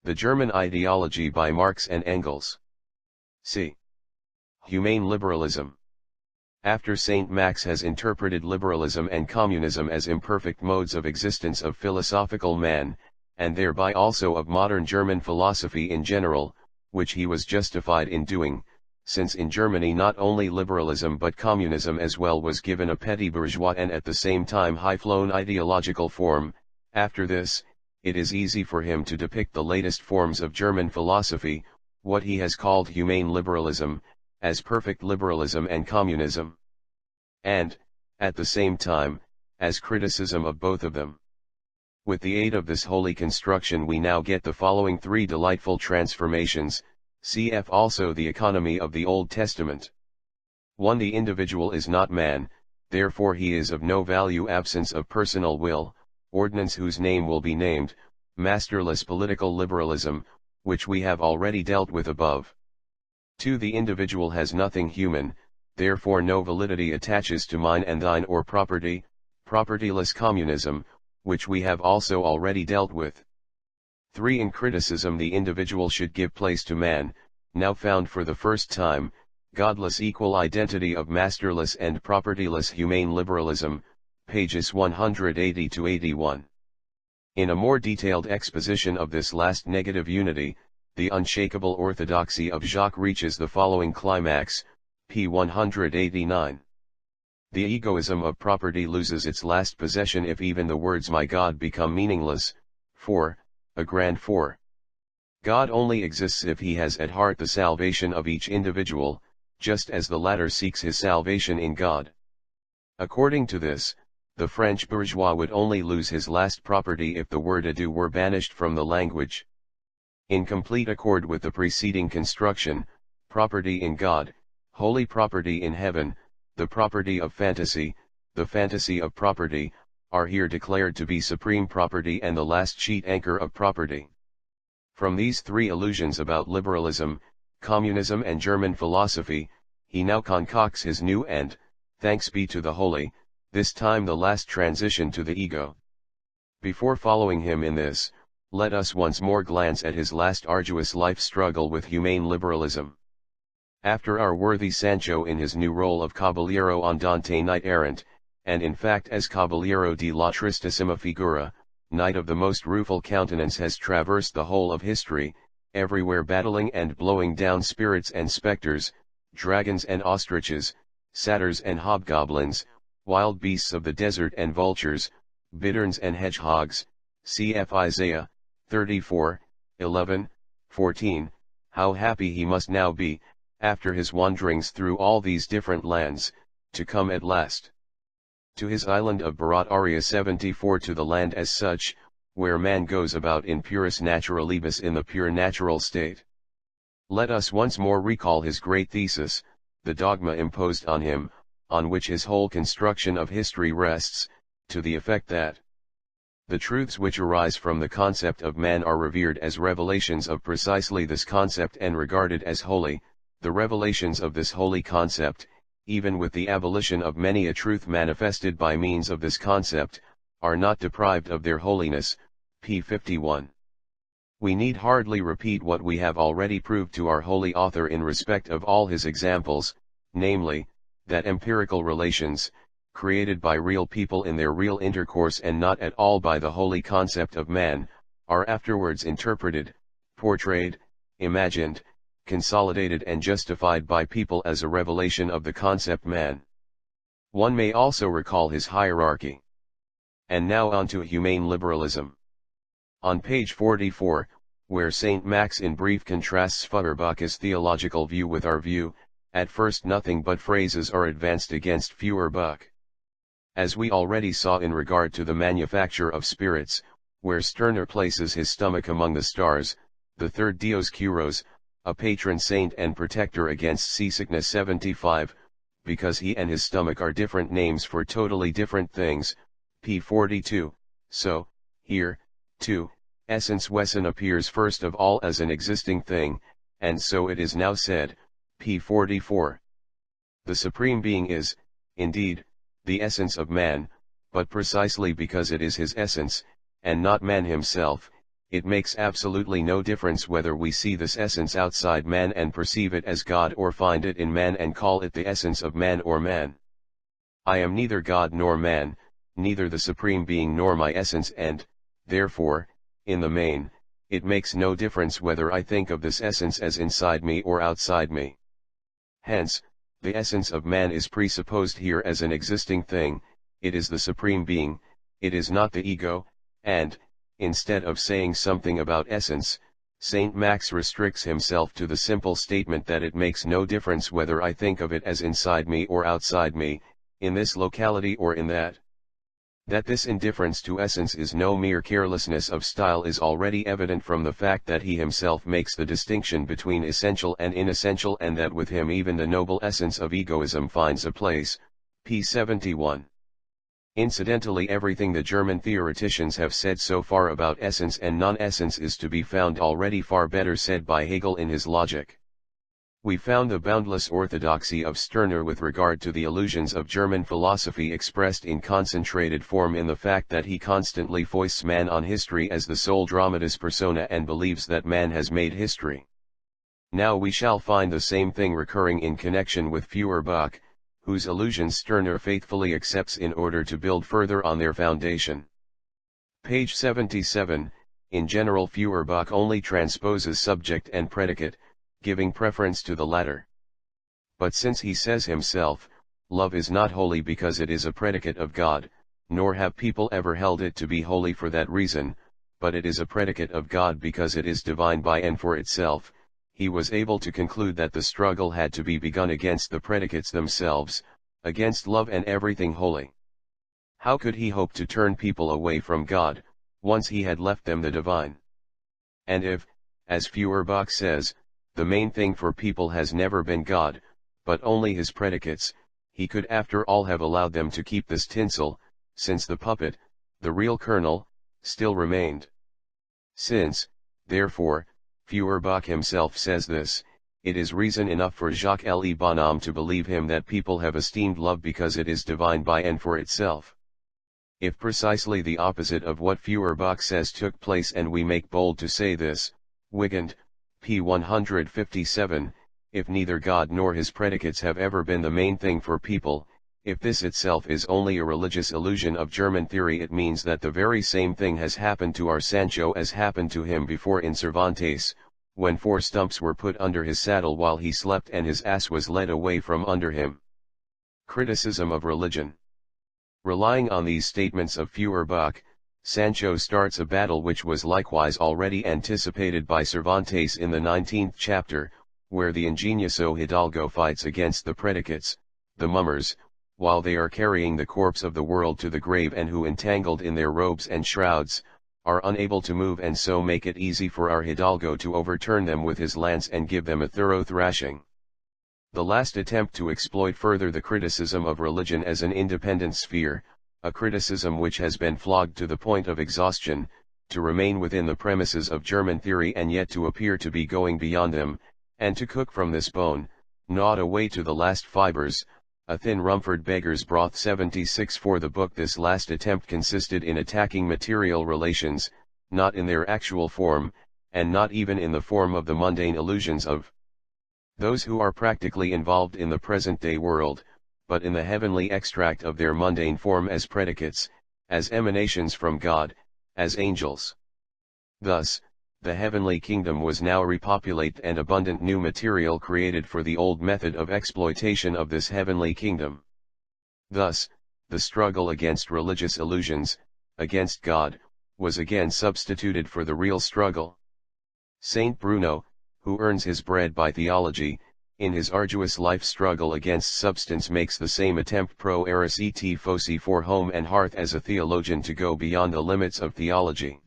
The German Ideology by Marx and Engels. C. Humane Liberalism. After St. Max has interpreted liberalism and communism as imperfect modes of existence of philosophical man, and thereby also of modern German philosophy in general, which he was justified in doing, since in Germany not only liberalism but communism as well was given a petty bourgeois and at the same time high-flown ideological form. After this, it is easy for him to depict the latest forms of German philosophy, what he has called humane liberalism, as perfect liberalism and communism. And, at the same time, as criticism of both of them. With the aid of this holy construction we now get the following three delightful transformations, cf. also the economy of the Old Testament. 1. The individual is not man, therefore he is of no value. Absence of personal will, ordinance whose name will be named, masterless political liberalism, which we have already dealt with above. 2. The individual has nothing human, therefore no validity attaches to mine and thine or property, propertyless communism, which we have also already dealt with. 3. In criticism the individual should give place to man, now found for the first time, godless equal identity of masterless and propertyless humane liberalism, pages 180-81. In a more detailed exposition of this last negative unity, the unshakable orthodoxy of Jacques reaches the following climax, p. 189. The egoism of property loses its last possession if even the words my God become meaningless. 4. A grand 4. God only exists if he has at heart the salvation of each individual, just as the latter seeks his salvation in God. According to this, the French bourgeois would only lose his last property if the word adieu were banished from the language. In complete accord with the preceding construction, property in God, holy property in heaven, the property of fantasy, the fantasy of property, are here declared to be supreme property and the last sheet anchor of property. From these three illusions about liberalism, communism and German philosophy, he now concocts his new and, thanks be to the holy, this time the last transition to the ego. Before following him in this, let us once more glance at his last arduous life struggle with humane liberalism. After our worthy Sancho in his new role of Caballero Andante knight-errant, and in fact as Caballero de la Tristissima Figura, knight of the most rueful countenance, has traversed the whole of history, everywhere battling and blowing down spirits and spectres, dragons and ostriches, satyrs and hobgoblins, wild beasts of the desert and vultures, bitterns and hedgehogs, cf. Isaiah 34, 11, 14, how happy he must now be, after his wanderings through all these different lands, to come at last to his island of Bharat Arya 74, to the land as such, where man goes about in purus naturalibus, in the pure natural state. Let us once more recall his great thesis, the dogma imposed on him, on which his whole construction of history rests, to the effect that the truths which arise from the concept of man are revered as revelations of precisely this concept and regarded as holy. The revelations of this holy concept, even with the abolition of many a truth manifested by means of this concept, are not deprived of their holiness, p. 51. We need hardly repeat what we have already proved to our holy author in respect of all his examples, namely, that empirical relations, created by real people in their real intercourse and not at all by the holy concept of man, are afterwards interpreted, portrayed, imagined, consolidated and justified by people as a revelation of the concept man. One may also recall his hierarchy. And now on to humane liberalism. On page 44, where St. Max in brief contrasts Feuerbach's theological view with our view, at first nothing but phrases are advanced against Feuerbach. As we already saw in regard to the manufacture of spirits, where Stirner places his stomach among the stars, the third Dioscuros, a patron saint and protector against seasickness 75, because he and his stomach are different names for totally different things, p. 42, so, here, too, essence Wesen appears first of all as an existing thing, and so it is now said, p. 44. The Supreme Being is, indeed, the essence of man, but precisely because it is his essence, and not man himself, it makes absolutely no difference whether we see this essence outside man and perceive it as God, or find it in man and call it the essence of man or man. I am neither God nor man, neither the Supreme Being nor my essence, and, therefore, in the main, it makes no difference whether I think of this essence as inside me or outside me. Hence, the essence of man is presupposed here as an existing thing, it is the Supreme Being, it is not the ego, and, instead of saying something about essence, Saint Max restricts himself to the simple statement that it makes no difference whether I think of it as inside me or outside me, in this locality or in that. That this indifference to essence is no mere carelessness of style is already evident from the fact that he himself makes the distinction between essential and inessential, and that with him even the noble essence of egoism finds a place, p. 71. Incidentally, everything the German theoreticians have said so far about essence and non-essence is to be found already far better said by Hegel in his Logic. We found the boundless orthodoxy of Stirner with regard to the illusions of German philosophy expressed in concentrated form in the fact that he constantly foists man on history as the sole dramatis persona and believes that man has made history. Now we shall find the same thing recurring in connection with Feuerbach, whose illusions Stirner faithfully accepts in order to build further on their foundation. Page 77, in general Feuerbach only transposes subject and predicate, giving preference to the latter. But since he says himself, love is not holy because it is a predicate of God, nor have people ever held it to be holy for that reason, but it is a predicate of God because it is divine by and for itself, he was able to conclude that the struggle had to be begun against the predicates themselves, against love and everything holy. How could he hope to turn people away from God, once he had left them the divine? And if, as Feuerbach says, the main thing for people has never been God, but only his predicates, he could after all have allowed them to keep this tinsel, since the puppet, the real kernel, still remained. Since, therefore, Feuerbach himself says this, it is reason enough for Jacques Le Bonhomme to believe him that people have esteemed love because it is divine by and for itself. If precisely the opposite of what Feuerbach says took place, and we make bold to say this, Wigand, p. 157, if neither God nor his predicates have ever been the main thing for people, if this itself is only a religious illusion of German theory, it means that the very same thing has happened to our Sancho as happened to him before in Cervantes, when 4 stumps were put under his saddle while he slept and his ass was led away from under him. Criticism of religion. Relying on these statements of Feuerbach, Sancho starts a battle which was likewise already anticipated by Cervantes in the 19th chapter, where the ingenioso Hidalgo fights against the predicates, the mummers, while they are carrying the corpse of the world to the grave, and who, entangled in their robes and shrouds, are unable to move, and so make it easy for our Hidalgo to overturn them with his lance and give them a thorough thrashing. The last attempt to exploit further the criticism of religion as an independent sphere, a criticism which has been flogged to the point of exhaustion, to remain within the premises of German theory and yet to appear to be going beyond them, and to cook from this bone, gnawed away to the last fibers, a thin Rumford beggar's broth. 76. For the book, this last attempt consisted in attacking material relations, not in their actual form, and not even in the form of the mundane illusions of those who are practically involved in the present-day world, but in the heavenly extract of their mundane form as predicates, as emanations from God, as angels. Thus, the heavenly kingdom was now repopulate and abundant new material created for the old method of exploitation of this heavenly kingdom. Thus, the struggle against religious illusions, against God, was again substituted for the real struggle. Saint Bruno, who earns his bread by theology, in his arduous life struggle against substance makes the same attempt pro eris et foci for home and hearth as a theologian to go beyond the limits of theology.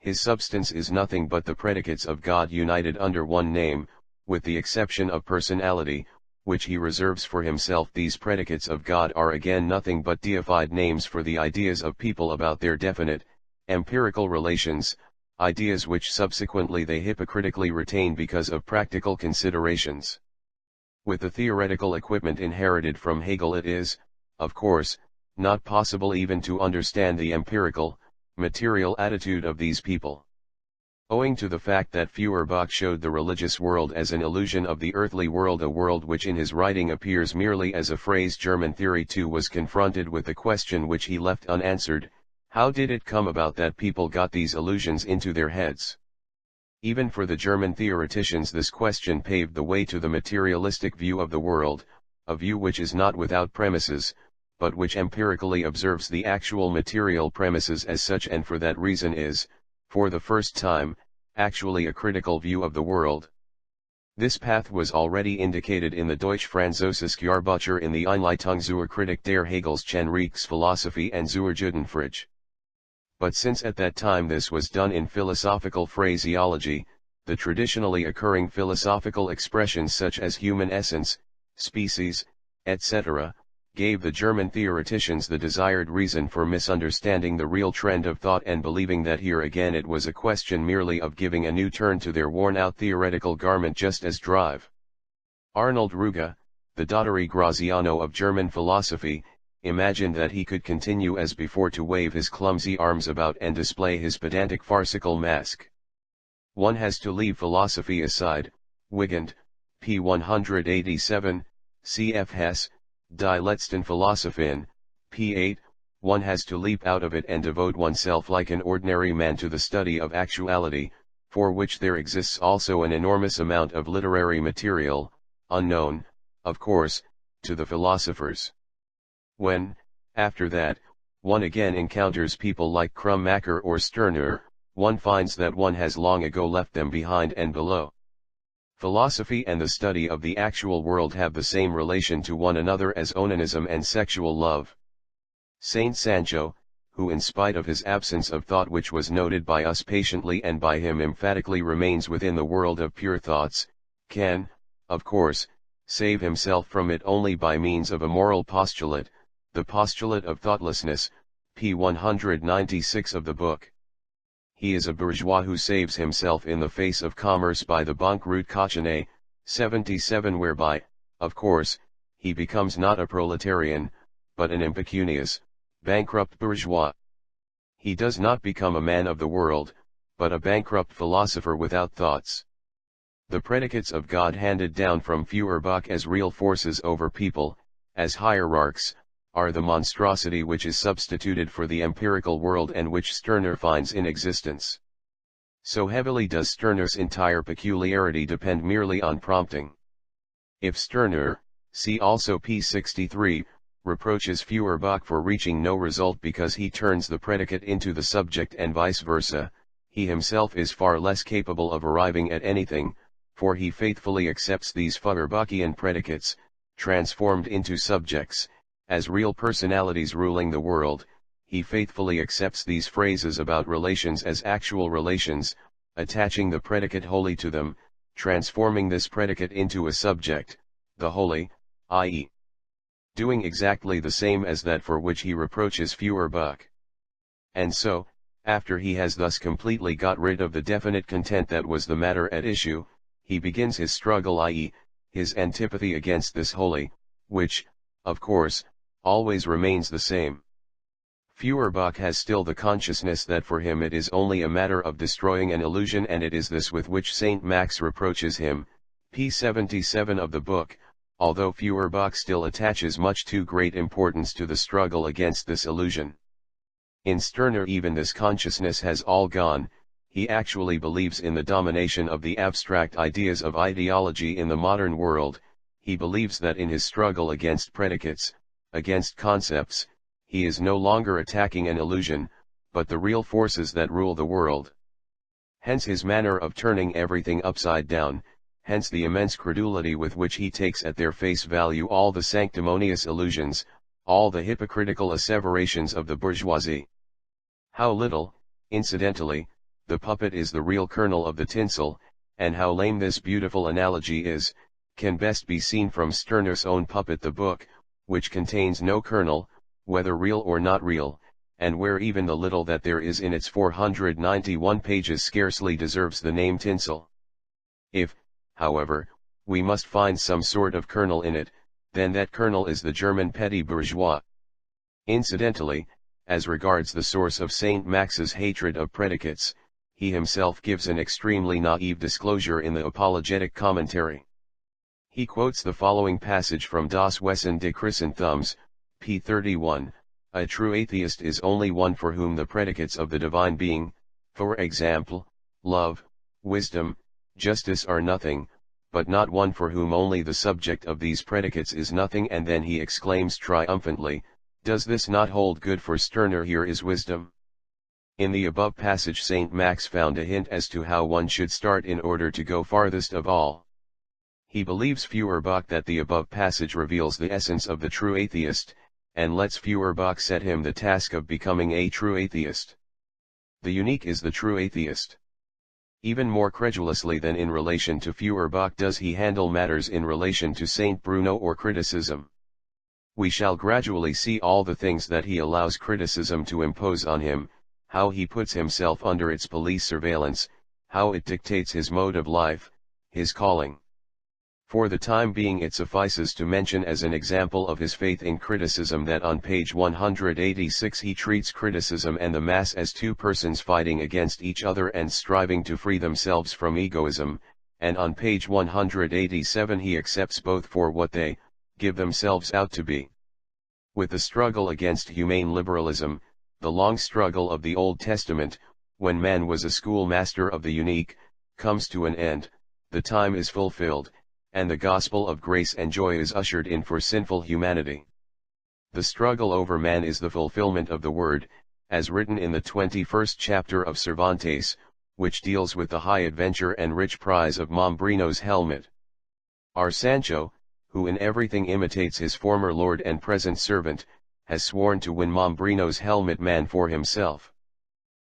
His substance is nothing but the predicates of God united under one name, with the exception of personality, which he reserves for himself. These predicates of God are again nothing but deified names for the ideas of people about their definite, empirical relations, ideas which subsequently they hypocritically retain because of practical considerations. With the theoretical equipment inherited from Hegel, it is, of course, not possible even to understand the empirical, material attitude of these people. Owing to the fact that Feuerbach showed the religious world as an illusion of the earthly world, a world which in his writing appears merely as a phrase, German theory too was confronted with the question which he left unanswered: how did it come about that people got these illusions into their heads? Even for the German theoreticians this question paved the way to the materialistic view of the world, a view which is not without premises, but which empirically observes the actual material premises as such, and for that reason is, for the first time, actually a critical view of the world. This path was already indicated in the Deutsch-Französische Jahrbucher in the Einleitung zur Kritik der Hegelschen Reichsphilosophie and zur Judenfrage. But since at that time this was done in philosophical phraseology, the traditionally occurring philosophical expressions such as human essence, species, etc., gave the German theoreticians the desired reason for misunderstanding the real trend of thought and believing that here again it was a question merely of giving a new turn to their worn-out theoretical garment, just as Drive. Arnold Ruge, the Dottori Graziano of German philosophy, imagined that he could continue as before to wave his clumsy arms about and display his pedantic farcical mask. One has to leave philosophy aside. Wigand, p. 187, cf. Hess, Die letzten Philosophen, p. 8, one has to leap out of it and devote oneself like an ordinary man to the study of actuality, for which there exists also an enormous amount of literary material, unknown, of course, to the philosophers. When, after that, one again encounters people like Krummacher or Stirner, one finds that one has long ago left them behind and below. Philosophy and the study of the actual world have the same relation to one another as onanism and sexual love. Saint Sancho, who in spite of his absence of thought, which was noted by us patiently and by him emphatically, remains within the world of pure thoughts, can, of course, save himself from it only by means of a moral postulate, the Postulate of Thoughtlessness, p. 196 of the book. He is a bourgeois who saves himself in the face of commerce by the Bankroutkosten, 77, whereby, of course, he becomes not a proletarian, but an impecunious, bankrupt bourgeois. He does not become a man of the world, but a bankrupt philosopher without thoughts. The predicates of God handed down from Feuerbach as real forces over people, as hierarchs, are the monstrosity which is substituted for the empirical world and which Stirner finds in existence. So heavily does Stirner's entire peculiarity depend merely on prompting. If Stirner, see also p. 63, reproaches Feuerbach for reaching no result because he turns the predicate into the subject and vice versa, he himself is far less capable of arriving at anything, for he faithfully accepts these Feuerbachian predicates, transformed into subjects, as real personalities ruling the world. He faithfully accepts these phrases about relations as actual relations, attaching the predicate wholly to them, transforming this predicate into a subject, the wholly, i.e., doing exactly the same as that for which he reproaches Feuerbach. And so, after he has thus completely got rid of the definite content that was the matter at issue, he begins his struggle, i.e., his antipathy against this wholly, which, of course, always remains the same. Feuerbach has still the consciousness that for him it is only a matter of destroying an illusion, and it is this with which Saint Max reproaches him, p. 77 of the book, although Feuerbach still attaches much too great importance to the struggle against this illusion. In Stirner even this consciousness has all gone. He actually believes in the domination of the abstract ideas of ideology in the modern world. He believes that in his struggle against predicates, against concepts, he is no longer attacking an illusion, but the real forces that rule the world. Hence his manner of turning everything upside down, hence the immense credulity with which he takes at their face value all the sanctimonious illusions, all the hypocritical asseverations of the bourgeoisie. How little, incidentally, the puppet is the real kernel of the tinsel, and how lame this beautiful analogy is, can best be seen from Stirner's own puppet, the book, which contains no kernel, whether real or not real, and where even the little that there is in its 491 pages scarcely deserves the name tinsel. If, however, we must find some sort of kernel in it, then that kernel is the German petty bourgeois. Incidentally, as regards the source of Saint Max's hatred of predicates, he himself gives an extremely naive disclosure in the apologetic commentary. He quotes the following passage from Das Wesen des Christentums, p. 31, "A true atheist is only one for whom the predicates of the divine being, for example, love, wisdom, justice are nothing, but not one for whom only the subject of these predicates is nothing." And then he exclaims triumphantly, "Does this not hold good for Stirner? Here is wisdom." In the above passage St. Max found a hint as to how one should start in order to go farthest of all. He believes Feuerbach that the above passage reveals the essence of the true atheist, and lets Feuerbach set him the task of becoming a true atheist. The unique is the true atheist. Even more credulously than in relation to Feuerbach does he handle matters in relation to Saint Bruno or criticism. We shall gradually see all the things that he allows criticism to impose on him, how he puts himself under its police surveillance, how it dictates his mode of life, his calling. For the time being it suffices to mention as an example of his faith in criticism that on page 186 he treats criticism and the mass as two persons fighting against each other and striving to free themselves from egoism, and on page 187 he accepts both for what they give themselves out to be. With the struggle against humane liberalism, the long struggle of the Old Testament, when man was a schoolmaster of the unique, comes to an end, the time is fulfilled, and the gospel of grace and joy is ushered in for sinful humanity. The struggle over man is the fulfillment of the word, as written in the 21st chapter of Cervantes, which deals with the high adventure and rich prize of Mambrino's helmet. Our Sancho, who in everything imitates his former lord and present servant, has sworn to win Mambrino's helmet man for himself.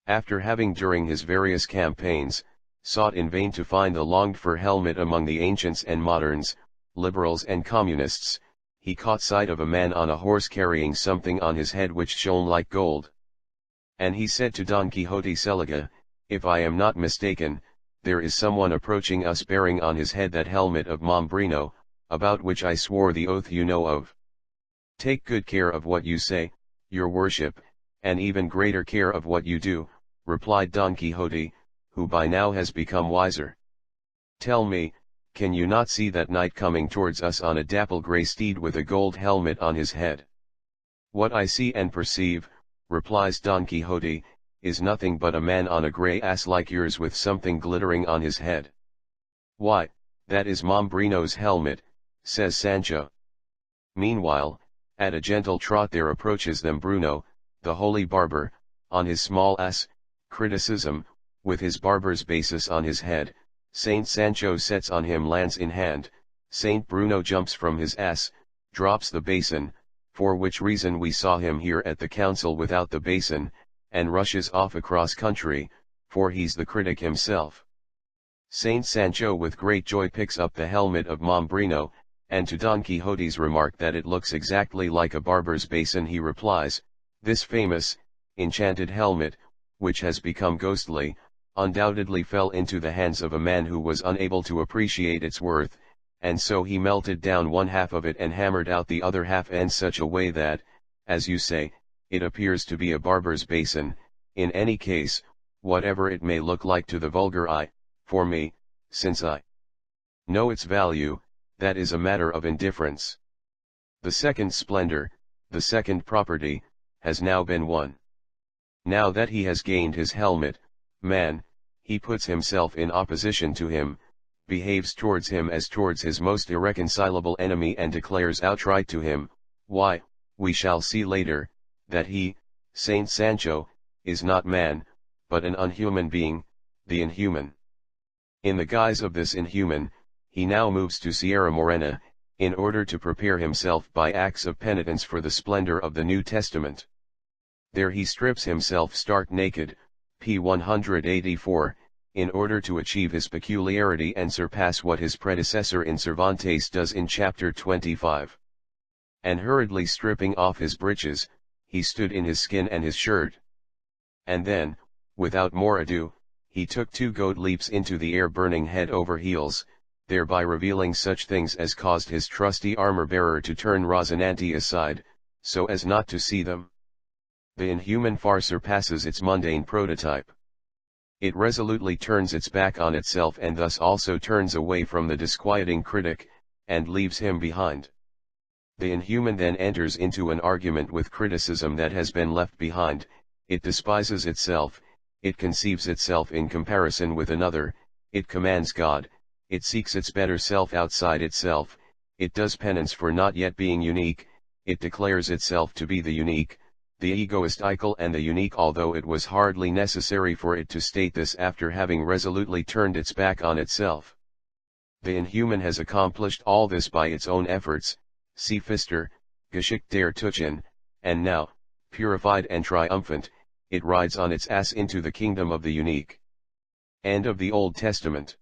After having during his various campaigns, sought in vain to find the longed-for helmet among the ancients and moderns, liberals and communists, he caught sight of a man on a horse carrying something on his head which shone like gold. And he said to Don Quixote, "Seliga, if I am not mistaken, there is someone approaching us bearing on his head that helmet of Mambrino, about which I swore the oath you know of." "Take good care of what you say, your worship, and even greater care of what you do," replied Don Quixote, who by now has become wiser. "Tell me, can you not see that knight coming towards us on a dapple grey steed with a gold helmet on his head?" "What I see and perceive," replies Don Quixote, "is nothing but a man on a grey ass like yours with something glittering on his head." "Why, that is Mambrino's helmet," says Sancho. Meanwhile, at a gentle trot there approaches them Bruno, the holy barber, on his small ass, criticism, with his barber's basis on his head. Saint Sancho sets on him lance in hand, Saint Bruno jumps from his ass, drops the basin, for which reason we saw him here at the council without the basin, and rushes off across country, for he's the critic himself. Saint Sancho with great joy picks up the helmet of Mambrino, and to Don Quixote's remark that it looks exactly like a barber's basin he replies, "This famous, enchanted helmet, which has become ghostly, undoubtedly fell into the hands of a man who was unable to appreciate its worth, and so he melted down one half of it and hammered out the other half in such a way that, as you say, it appears to be a barber's basin. In any case, whatever it may look like to the vulgar eye, for me, since I know its value, that is a matter of indifference. The second splendor, the second property, has now been won. Now that he has gained his helmet, man, he puts himself in opposition to him, behaves towards him as towards his most irreconcilable enemy and declares outright to him, why, we shall see later, that he, Saint Sancho, is not man, but an unhuman being, the inhuman. In the guise of this inhuman, he now moves to Sierra Morena, in order to prepare himself by acts of penitence for the splendor of the New Testament. There he strips himself stark naked, p. 184, in order to achieve his peculiarity and surpass what his predecessor in Cervantes does in chapter 25. And hurriedly stripping off his breeches, he stood in his skin and his shirt. And then, without more ado, he took 2 goat leaps into the air burning head over heels, thereby revealing such things as caused his trusty armor-bearer to turn Rosinante aside, so as not to see them. The inhuman far surpasses its mundane prototype. It resolutely turns its back on itself and thus also turns away from the disquieting critic, and leaves him behind. The inhuman then enters into an argument with criticism that has been left behind. It despises itself, it conceives itself in comparison with another, it commands God, it seeks its better self outside itself, it does penance for not yet being unique, it declares itself to be the unique, the egoistical and the unique, although it was hardly necessary for it to state this after having resolutely turned its back on itself. The inhuman has accomplished all this by its own efforts, see Pfister, Geschichte der Tugend, and now, purified and triumphant, it rides on its ass into the kingdom of the unique. End of the Old Testament.